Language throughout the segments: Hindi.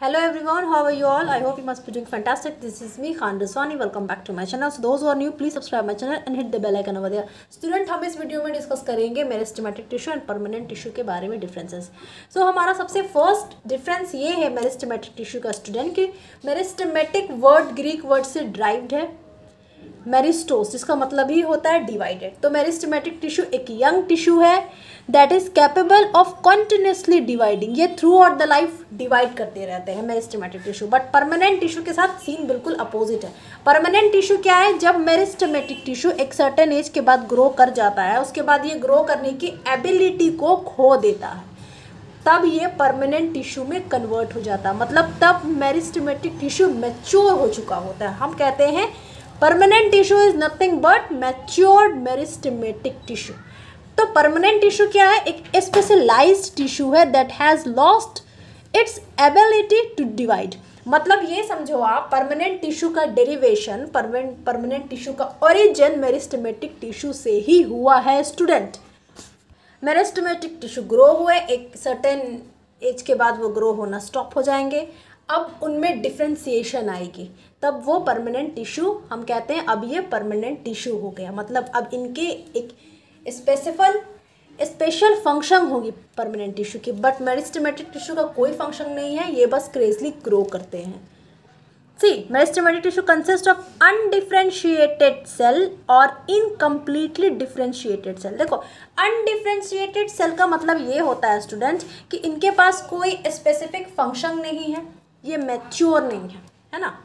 Hello everyone, how are you all? I hope you must be doing fantastic. This is me Khan Raswani. Welcome back to my channel. So those who are new, please subscribe my channel and hit the bell icon over there. Student, हम इस वीडियो में डिस्कस करेंगे meristematic tissue and permanent tissue के बारे में डिफरेंसेस. सो हमारा सबसे फर्स्ट डिफरेंस ये है मेरिस्टेमेटिक टिश्यू का स्टूडेंट कि मेरिस्टेमेटिक वर्ड ग्रीक वर्ड से ड्राइव्ड है मेरिस्टोस, जिसका मतलब ही होता है डिवाइडेड. तो मेरिस्टेमेटिक टिश्यू एक यंग टिश्यू है that is capable of continuously dividing. ये throughout the life divide करते रहते हैं meristematic tissue. But permanent tissue के साथ सीन बिल्कुल अपोजिट है. परमानेंट टिश्यू क्या है? जब मेरिस्टेमेटिक टिश्यू एक सर्टेन एज के बाद ग्रो कर जाता है, उसके बाद ये ग्रो करने की एबिलिटी को खो देता है, तब ये परमानेंट टिश्यू में कन्वर्ट हो जाता है. मतलब तब मेरिस्टेमेटिक टिश्यू मैच्योर हो चुका होता है. हम कहते हैं permanent tissue is nothing but matured meristematic tissue. तो परमानेंट टिश्यू क्या है? एक स्पेशलाइज्ड टिश्यू है that has lost its ability to divide. मतलब ये समझो आप, परमानेंट टिश्यू का डेरिवेशन, परमानेंट टिश्यू का ओरिजिन मेरिस्टेमेटिक टिश्यू से ही हुआ है स्टूडेंट. मेरिस्टेमेटिक टिश्यू ग्रो हुए, एक सर्टेन एज के बाद वो ग्रो होना स्टॉप हो जाएंगे. अब उनमें डिफ्रेंसिएशन आएगी, तब वो परमानेंट टिश्यू हम कहते हैं अब ये परमानेंट टिश्यू हो गया. मतलब अब इनके एक स्पेशल फंक्शन होगी परमानेंट टिश्यू की. बट मेरिस्टेमेटिक टिश्यू का कोई फंक्शन नहीं है, ये बस क्रेजली ग्रो करते हैं. See, meristematic tissue consist of undifferentiated cell और इनकम्प्लीटली डिफ्रेंशिएटेड सेल. देखो, अनडिफ्रेंशिएटेड सेल का मतलब ये होता है स्टूडेंट कि इनके पास कोई स्पेसिफिक फंक्शन नहीं है, ये मैच्योर नहीं है ना.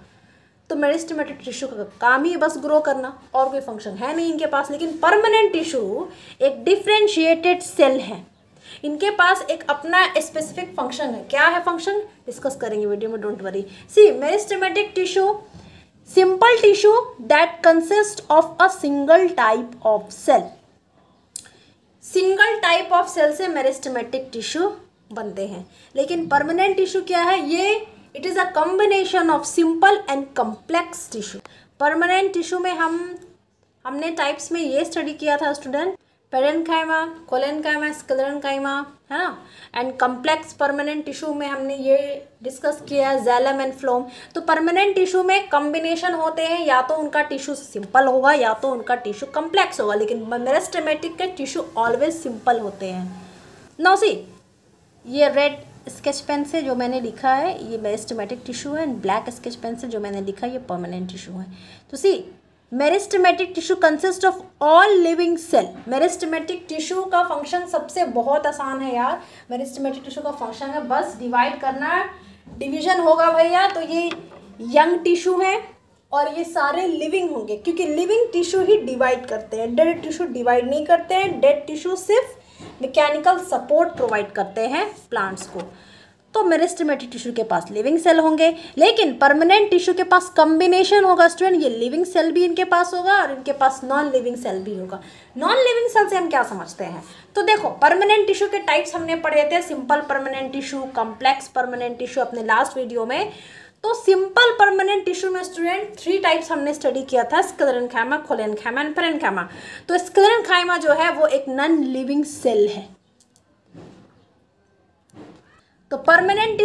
तो मेरिस्टेमेटिक टिश्यू का काम ही बस ग्रो करना, और कोई फंक्शन है नहीं इनके पास. लेकिन परमानेंट टिश्यू एक डिफ्रेंशिएटेड सेल है, इनके पास एक अपना स्पेसिफिक फंक्शन है. क्या है फंक्शन? डिस्कस करेंगे वीडियो में, don't worry. See, meristematic tissue simple tissue that consist of a single type of cell. Single type of cell से मेरिस्टेमेटिक टिश्यू बनते हैं. लेकिन परमानेंट टिश्यू क्या है? ये it is a combination of simple and complex tissue. Permanent tissue में हमने टाइप्स में ये स्टडी किया था स्टूडेंट, पेरेन्काइमा, कोलेन्काइमा, स्क्लेरेन्काइमा, है ना. एंड कम्प्लेक्स परमानेंट टिश्यू में हमने ये डिस्कस किया ज़ैलम एंड फ्लोम. तो परमानेंट टिश्यू में कॉम्बिनेशन होते हैं, या तो उनका टिश्यू सिंपल होगा या तो उनका टिश्यू कम्प्लेक्स होगा. लेकिन मेरिस्टेमेटिक के टिश्यू ऑलवेज सिंपल होते हैं. नाउ सी, ये रेड स्केच पेन से जो मैंने लिखा है ये मेरिस्टेमेटिक टिश्यू है, एंड ब्लैक स्केच पेन से जो मैंने लिखा है ये परमानेंट टिश्यू है. तो see, meristematic tissue consist of all living cell. Meristematic tissue का फंक्शन सबसे बहुत आसान है यार. मेरिस्टेमेटिक टिश्यू का फंक्शन है बस डिवाइड करना. डिवीजन होगा भैया तो ये यंग टिश्यू है और ये सारे लिविंग होंगे, क्योंकि लिविंग टिश्यू ही डिवाइड करते हैं. डेड टिश्यू डिवाइड नहीं करते हैं. डेड टिश्यू सिर्फ मैकेनिकल सपोर्ट प्रोवाइड करते हैं प्लांट्स को. तो मेरिस्टेमेटिक टिश्यू के पास लिविंग सेल होंगे, लेकिन परमानेंट टिश्यू के पास कॉम्बिनेशन होगा स्टूडेंट. ये लिविंग सेल भी इनके पास होगा और इनके पास नॉन लिविंग सेल भी होगा. नॉन लिविंग सेल से हम क्या समझते हैं? तो देखो, परमानेंट टिश्यू के टाइप्स हमने पढ़े थे, simple permanent tissue, complex permanent tissue अपने लास्ट वीडियो में. तो सिंपल परमानेंट टिश्यू में स्टूडेंट 3 टाइप्स हमने स्टडी किया था, स्क्लेरेन्काइमा, कोलेन्काइमा एंड पेरेन्काइमा. तो स्क्लेरेन्काइमा जो है वो एक नॉन लिविंग सेल है. तो परमानेंट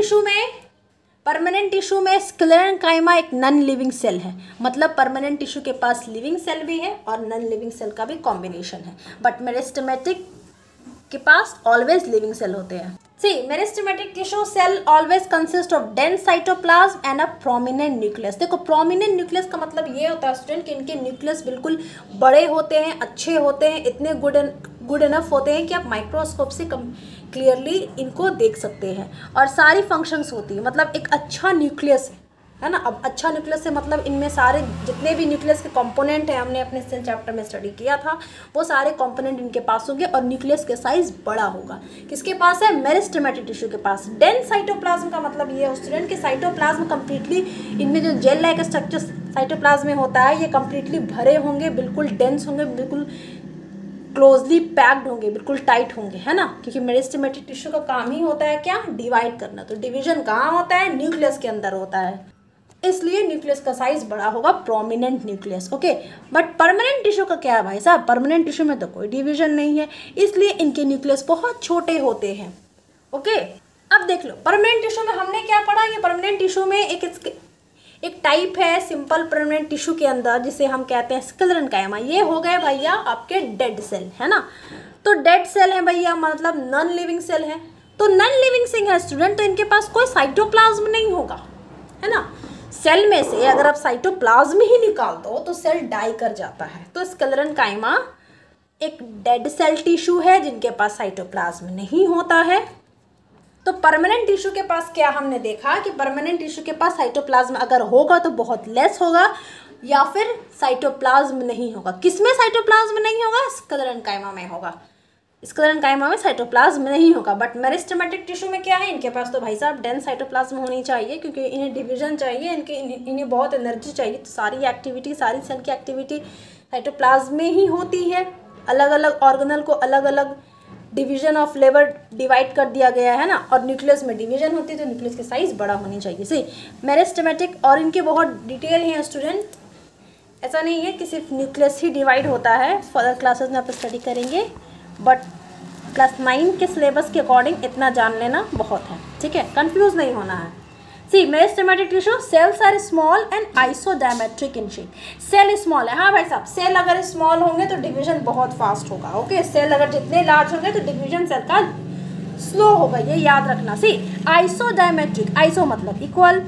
टिश्यू में स्क्लेरेन्काइमा एक नॉन लिविंग सेल है. मतलब परमानेंट टिश्यू के पास लिविंग सेल भी है और नॉन लिविंग सेल का भी कॉम्बिनेशन है. बट मेरिस्टेमेटिक के पास ऑलवेज लिविंग सेल होते हैं. See, meristematic tissue cell always consist of dense cytoplasm and a prominent nucleus. देखो, प्रोमिनेंट न्यूक्लियस का मतलब ये होता है स्टूडेंट कि इनके न्यूक्लियस बिल्कुल बड़े होते हैं, अच्छे होते हैं, इतने गुड इनफ होते हैं कि आप माइक्रोस्कोप से क्लियरली इनको देख सकते हैं, और सारी फंक्शंस होती है. मतलब एक अच्छा न्यूक्लियस है ना. अब अच्छा न्यूक्लियस से मतलब इनमें सारे जितने भी न्यूक्लियस के कंपोनेंट हैं, हमने अपने सेल चैप्टर में स्टडी किया था, वो सारे कंपोनेंट इनके पास होंगे और न्यूक्लियस के साइज बड़ा होगा. किसके पास है? मेरिस्टेमेटिक टिश्यू के पास. डेंस साइटोप्लाज्म का मतलब ये है स्टूडेंट कि साइटोप्लाज्म कंप्लीटली, इनमें जो जेल लाइक स्ट्रक्चर साइटोप्लाज्म में होता है, ये कंप्लीटली भरे होंगे, बिल्कुल डेंस होंगे, बिल्कुल क्लोजली पैक्ड होंगे, बिल्कुल टाइट होंगे, है ना. क्योंकि मेरिस्टेमेटिक टिश्यू का काम ही होता है क्या? डिवाइड करना. तो डिवीजन कहाँ होता है? न्यूक्लियस के अंदर होता है, इसलिए न्यूक्लियस का साइज बड़ा होगा, prominent nucleus. Okay, but permanent tissue का क्या है भाई साहब? परमानेंट टिश्यू में तो कोई डिवीजन नहीं है, इसलिए इनके न्यूक्लियस बहुत छोटे होते हैं. ओके, अब देख लो, परमानेंट टिश्यू में हमने क्या पढ़ा? पढ़ा कि परमानेंट टिश्यू में एक टाइप है सिंपल परमानेंट टिश्यू के अंदर जिसे हम कहते हैं स्क्लेरेन्काइमा। ये हो गए भैया आपके डेड सेल, है ना। तो डेड सेल है भैया, मतलब नॉन लिविंग सेल है। तो नॉन लिविंग सेल है स्टूडेंट, तो इनके पास कोई साइटोप्लाज्म नहीं होगा, है ना। सेल में से अगर आप साइटोप्लाज्म ही निकाल दो तो सेल डाई कर जाता है। तो स्क्लेरेन्काइमा एक डेड सेल टिश्यू है जिनके पास साइटोप्लाज्म नहीं होता है। तो परमानेंट टिश्यू के पास क्या हमने देखा कि परमानेंट टिश्यू के पास साइटोप्लाज्म अगर होगा तो बहुत लेस होगा या फिर साइटोप्लाज्म नहीं होगा। किसमें साइटोप्लाज्म नहीं होगा? स्क्लेरेन्काइमा में होगा। स्क्लेरेन्काइमा में साइटोप्लाज्म नहीं होगा। बट मेरिस्टेमेटिक टिश्यू में क्या है, इनके पास तो भाई साहब डेंस साइटोप्लाज्म होनी चाहिए, क्योंकि इन्हें डिवीजन चाहिए, इन्हें बहुत एनर्जी चाहिए। तो सारी एक्टिविटी, सारी सेल की एक्टिविटी साइटोप्लाज्म में ही होती है। अलग अलग ऑर्गेनल को अलग अलग डिवीजन ऑफ लेबर डिवाइड कर दिया गया है ना, और न्यूक्लियस में डिवीजन होती है तो न्यूक्लियस की साइज बड़ा होनी चाहिए। सी मेरिस्टेमेटिक, और इनके बहुत डिटेल हैं स्टूडेंट, ऐसा नहीं है कि सिर्फ न्यूक्लियस ही डिवाइड होता है। फर्दर क्लासेस में आप स्टडी करेंगे, बट क्लास 9 के सिलेबस के अकॉर्डिंग इतना जान लेना बहुत है, ठीक है, कंफ्यूज नहीं होना है। See meristematic tissue, cells are small and isodiametric in shape. Cell small है, हाँ भाई साहब, सेल अगर स्मॉल होंगे तो डिवीजन बहुत फास्ट होगा। ओके, सेल अगर जितने लार्ज होंगे तो डिवीजन सेल का स्लो होगा, ये याद रखना। सी आइसोडायमेट्रिक, आइसो मतलब इक्वल,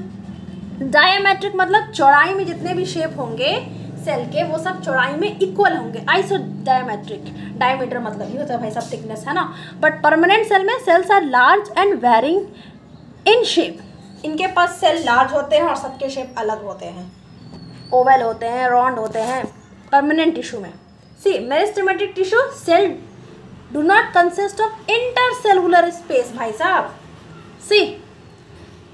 डायमेट्रिक मतलब चौड़ाई में जितने भी शेप होंगे सेल के वो सब चौड़ाई में इक्वल होंगे। आइसोडायमेट्रिक, डायमीटर मतलब ये होता है भाई साहब थिकनेस, है ना। बट परमानेंट सेल में cells are large and varying in shape. इनके पास सेल लार्ज होते हैं और सबके शेप अलग होते हैं, ओवल होते हैं, राउंड होते हैं परमानेंट टिश्यू में। See meristematic tissue, cell do not consist of intercellular space. भाई साहब see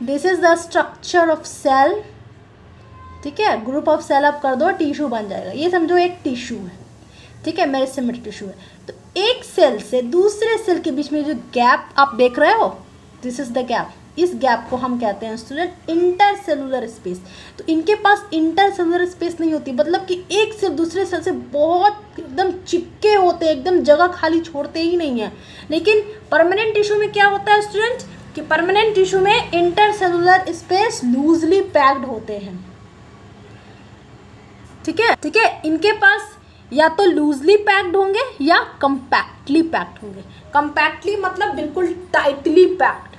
this is the structure of cell, ठीक है। ग्रुप ऑफ सेल आप कर दो, टिश्यू बन जाएगा। ये समझो एक टिश्यू है, ठीक है, मेरिस्टेमेटिक टिश्यू है। तो एक सेल से दूसरे सेल के बीच में जो गैप आप देख रहे हो, दिस इज द गैप। इस गैप को हम कहते हैं स्टूडेंट इंटरसेलुलर स्पेस। तो इनके पास इंटरसेलुलर स्पेस नहीं होती, मतलब कि एक सेल दूसरे सेल से बहुत एकदम चिपके होते हैं, एकदम जगह खाली छोड़ते ही नहीं है। लेकिन परमानेंट टिश्यू में क्या होता है स्टूडेंट कि परमानेंट टिश्यू में इंटरसेलुलर स्पेस लूजली पैक्ड होते हैं, ठीक है, ठीक है। इनके पास या तो लूजली पैक्ड होंगे या कंपैक्टली पैक्ड होंगे। कंपैक्टली मतलब बिल्कुल टाइटली पैक्ड,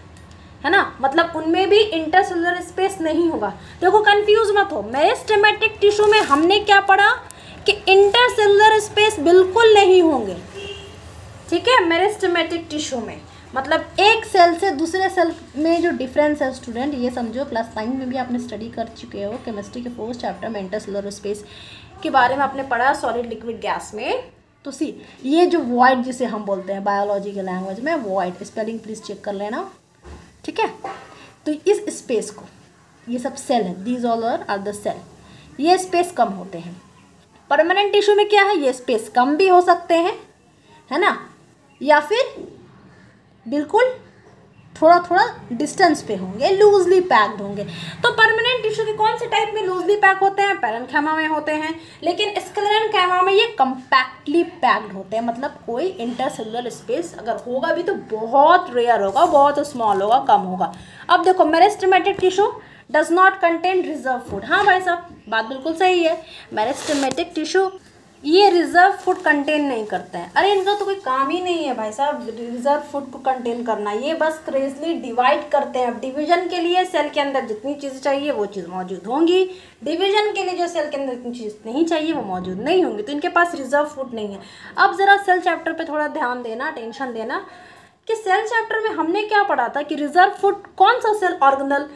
है ना, मतलब उनमें भी इंटरसेलुलर स्पेस नहीं होगा। देखो कंफ्यूज मत हो, मेरिस्टेमेटिक टिश्यू में हमने क्या पढ़ा कि इंटरसेलुलर स्पेस बिल्कुल नहीं होंगे, ठीक है। मेरिस्टेमेटिक टिश्यू में मतलब एक सेल से दूसरे सेल में जो डिफरेंस है स्टूडेंट, ये समझो क्लास 9 में भी आपने स्टडी कर चुके हो, केमिस्ट्री के 4th चैप्टर में इंटरसेलुलर स्पेस के बारे में आपने पढ़ा सॉलिड लिक्विड गैस में। तो सी ये जो वॉइड जिसे हम बोलते हैं बायोलॉजी के लैंग्वेज में, वॉइड स्पेलिंग प्लीज चेक कर लेना, ठीक है। तो इस स्पेस को, ये सब सेल है, these all are the cell, ये स्पेस कम होते हैं। परमानेंट टिश्यू में क्या है, ये स्पेस कम भी हो सकते हैं, है ना, या फिर बिल्कुल थोड़ा थोड़ा डिस्टेंस पे होंगे, लूजली पैक्ड होंगे। तो परमानेंट टिश्यू के कौन से टाइप में लूजली पैक होते हैं? पैरेन्काइमा में होते हैं। लेकिन स्क्लेरेन्काइमा में ये कंपैक्टली पैक्ड होते हैं, मतलब कोई इंटरसेलुलर स्पेस अगर होगा भी तो बहुत रेयर होगा, बहुत स्मॉल होगा, कम होगा। अब देखो meristematic tissue does not contain reserve food. हाँ भाई साहब, बात बिल्कुल सही है। मेरिस्टेमेटिक टिश्यू ये रिजर्व फूड कंटेन नहीं करते हैं। अरे इनका तो कोई काम ही नहीं है भाई साहब रिजर्व फूड को कंटेन करना, ये बस क्रेजली डिवाइड करते हैं। डिवीजन के लिए सेल के अंदर जितनी चीज़ चाहिए वो चीज़ मौजूद होंगी, डिवीजन के लिए जो सेल के अंदर जितनी चीज़ नहीं चाहिए वो मौजूद नहीं होंगी, तो इनके पास रिजर्व फूड नहीं है। अब ज़रा सेल चैप्टर पर थोड़ा ध्यान देना, टेंशन देना कि सेल चैप्टर में हमने क्या पढ़ा था कि रिजर्व फूड कौन सा cell organelle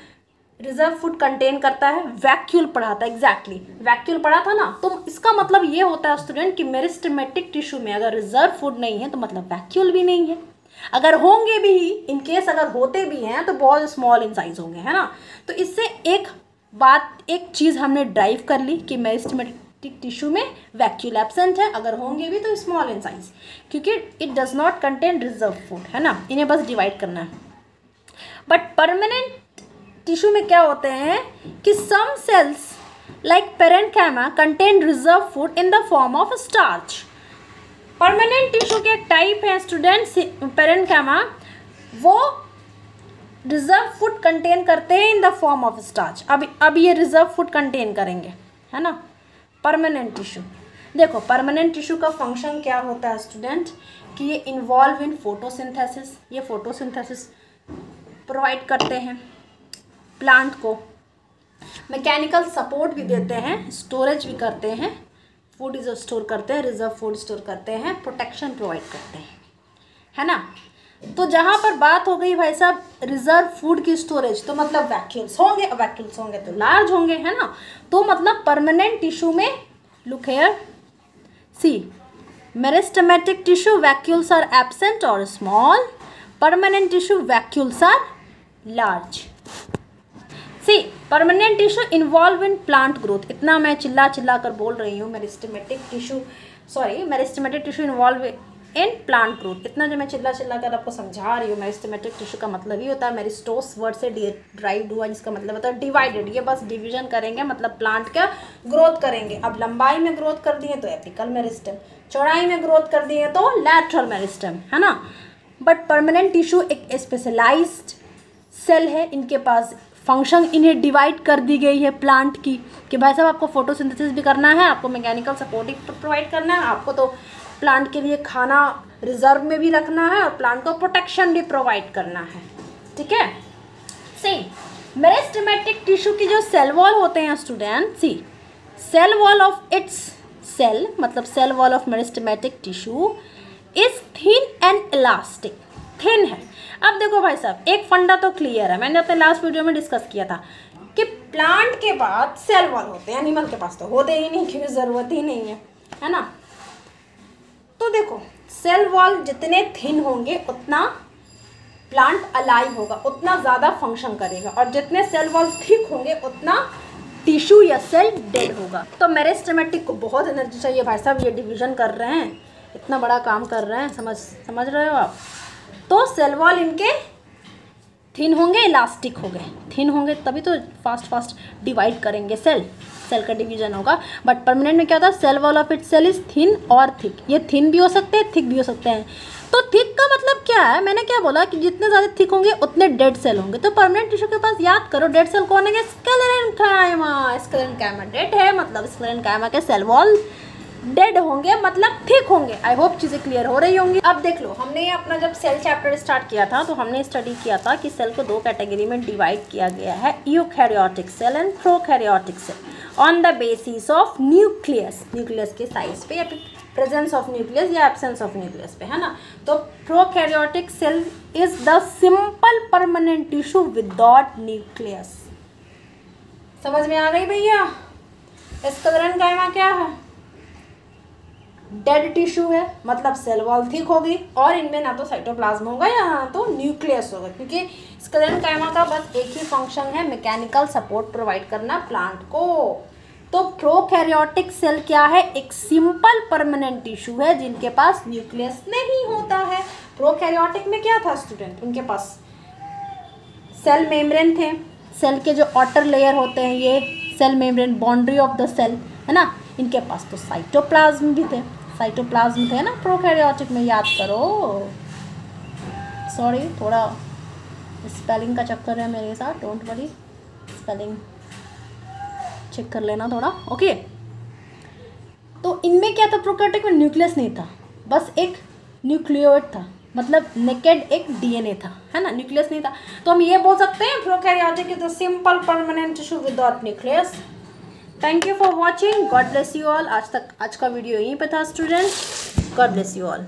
reserve food contain करता है? वैक्यूल पढ़ा था, एग्जैक्टली वैक्यूल पढ़ा था ना। तो इसका मतलब ये होता है स्टूडेंट कि मेरिस्टेमेटिक टिश्यू में अगर रिजर्व फूड नहीं है तो मतलब वैक्यूल भी नहीं है। अगर होंगे भी, इन केस अगर होते भी हैं तो बहुत स्मॉल इन साइज होंगे, है ना। तो इससे एक बात, एक चीज़ हमने ड्राइव कर ली कि मेरिस्टेमेटिक टिश्यू में वैक्यूल एब्सेंट है, अगर होंगे भी तो स्मॉल इन साइज, क्योंकि it does not contain reserve food, है ना, इन्हें बस डिवाइड करना है। बट परमानेंट टिश्यू में क्या होते हैं कि some cells like parenchyma contain reserve food in the form of starch. Permanent tissue के टाइप है स्टूडेंट्स पेरेन्काइमा, वो रिजर्व फूड कंटेन करते हैं in the form of starch. अब ये रिजर्व फूड कंटेन करेंगे, है ना। परमानेंट टिश्यू, देखो परमानेंट टिश्यू का फंक्शन क्या होता है स्टूडेंट, कि ये इन्वॉल्व इन फोटोसिंथेसिस, ये फोटोसिंथेसिस प्रोवाइड करते हैं प्लांट को, मैकेनिकल सपोर्ट भी देते हैं, स्टोरेज भी करते हैं, फूड स्टोर करते हैं, रिजर्व फूड स्टोर करते हैं, प्रोटेक्शन प्रोवाइड करते हैं, है ना। तो जहाँ पर बात हो गई भाई साहब रिजर्व फूड की स्टोरेज, तो मतलब वैक्यूल्स होंगे, अब वैक्यूल्स होंगे तो लार्ज होंगे, है ना। तो मतलब परमानेंट टिश्यू में look here, see meristematic tissue vacuoles are absent और small, permanent tissue vacuoles are large. See permanent tissue involve in plant growth, इतना मैं चिल्ला चिल्ला कर बोल रही हूँ, meristematic tissue involve in plant growth, इतना जो मैं चिल्ला चिल्ला कर आपको समझा रही हूँ। मेरिस्टेमेटिक टिश्यू का मतलब ही होता है, मेरिस्टोस वर्ड से डिराइव्ड हुआ, जिसका मतलब होता है डिवाइडेड, ये बस डिवीजन करेंगे मतलब प्लांट का ग्रोथ करेंगे। अब लंबाई में ग्रोथ कर दिए तो एपिकल मेरिस्टेम, चौड़ाई में ग्रोथ कर दिए तो लैटरल मेरिस्टेम, है ना। बट परमानेंट टिश्यू एक स्पेशलाइज्ड सेल है, इनके पास फंक्शन इन्हें डिवाइड कर दी गई है प्लांट की, कि भाई साहब आपको फोटोसिंथेसिस भी करना है, आपको मैकेनिकल सपोर्ट प्रोवाइड करना है, आपको तो प्लांट के लिए खाना रिजर्व में भी रखना है और प्लांट को प्रोटेक्शन भी प्रोवाइड करना है, ठीक है। सी मेरिस्टेमेटिक टिश्यू की जो सेल वॉल होते हैं student, see cell wall of its cell, मतलब cell wall of meristematic tissue is thin and elastic, thin है। अब देखो भाई साहब एक फंडा तो क्लियर है, मैंने अपने लास्ट वीडियो में डिस्कस किया था कि प्लांट के बाद सेल वॉल होते हैं, एनिमल के पास तो होते ही नहीं क्योंकि ज़रूरत ही नहीं है ना। तो देखो सेल वॉल जितने थिन होंगे उतना प्लांट अलाइव होगा, उतना ज़्यादा फंक्शन करेगा, और जितने सेल वॉल थिक होंगे उतना टिश्यू या सेल डेड होगा। तो मेरिस्टेमेटिक को बहुत एनर्जी चाहिए भाई साहब, ये डिवीजन कर रहे हैं, इतना बड़ा काम कर रहे हैं, समझ रहे हो आप। तो सेल वॉल इनके थिन होंगे, इलास्टिक हो गए, थिन होंगे तभी तो फास्ट डिवाइड करेंगे, सेल का डिवीजन होगा। बट परमानेंट में क्या होता है, cell wall of it cell is thin और थिक, ये थिन भी हो सकते हैं, थिक भी हो सकते हैं। तो थिक का मतलब क्या है, मैंने क्या बोला कि जितने ज़्यादा थिक होंगे उतने डेड सेल होंगे। तो परमानेंट टिश्यू के पास याद करो डेड सेल कौन है, स्क्लेरेन्काइमा डेड है, मतलब स्क्लेरेन्काइमा के सेल वॉल डेड होंगे, मतलब थिक होंगे। आई होप चीज़ें क्लियर हो रही होंगी। अब देख लो, हमने अपना जब सेल चैप्टर स्टार्ट किया था तो हमने स्टडी किया था कि सेल को दो कैटेगरी में डिवाइड किया गया है, eukaryotic cell and prokaryotic cell, on the basis of nucleus के साइज पे या फिर प्रेजेंस ऑफ न्यूक्लियस या एब्सेंस ऑफ न्यूक्लियस पे, है ना। तो prokaryotic cell is the simple permanent tissue without nucleus. समझ में आ गई भैया। स्क्लेरेन्काइमा क्या है, डेड टिश्यू है, मतलब सेल वॉल थिक होगी और इनमें ना तो साइटोप्लाज्म होगा या ना तो न्यूक्लियस होगा, क्योंकि स्क्लेरेन्काइमा का बस एक ही फंक्शन है, मैकेनिकल सपोर्ट प्रोवाइड करना प्लांट को। तो प्रोकैरियोटिक सेल क्या है, एक सिंपल परमानेंट टिश्यू है जिनके पास न्यूक्लियस नहीं होता है। प्रोकैरियोटिक में क्या था स्टूडेंट, उनके पास सेल मेम्ब्रेन थे, सेल के जो आउटर लेयर होते हैं ये cell membrane, boundary of the cell, है ना। इनके पास तो साइटोप्लाज्म भी थे, ना प्रोकैरियोटिक में, याद करो। सॉरी थोड़ा स्पेलिंग का चक्कर है मेरे साथ, डोंट वरी, स्पेलिंग चेक कर लेना थोड़ा, ओके। तो इनमें क्या था, प्रोकैरियोटिक में न्यूक्लियस नहीं था, बस एक न्यूक्लियोइड था, मतलब नेकेड एक डीएनए था, है ना, न्यूक्लियस नहीं था। तो हम ये बोल सकते हैं prokaryotic is the simple permanent tissue without nucleus. Thank you for watching, God bless you all. आज का वीडियो यहीं पे था students, God bless you all.